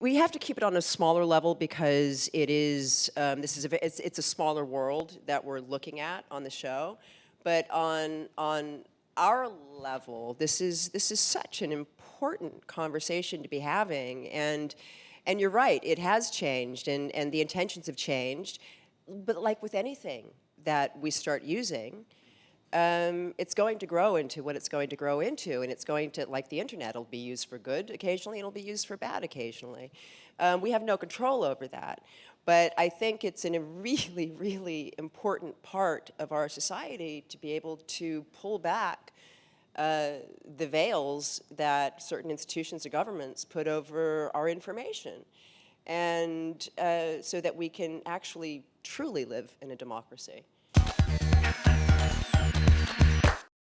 We have to keep it on a smaller level because it is, it's a smaller world that we're looking at on the show. But on our level, this is such an important conversation to be having. And you're right, it has changed and the intentions have changed. But like with anything that we start using, it's going to grow into what it's going to grow into, and it's going to, like the internet, it'll be used for good occasionally, it'll be used for bad occasionally. We have no control over that, but I think it's a really, really important part of our society to be able to pull back the veils that certain institutions or governments put over our information, and so that we can actually truly live in a democracy.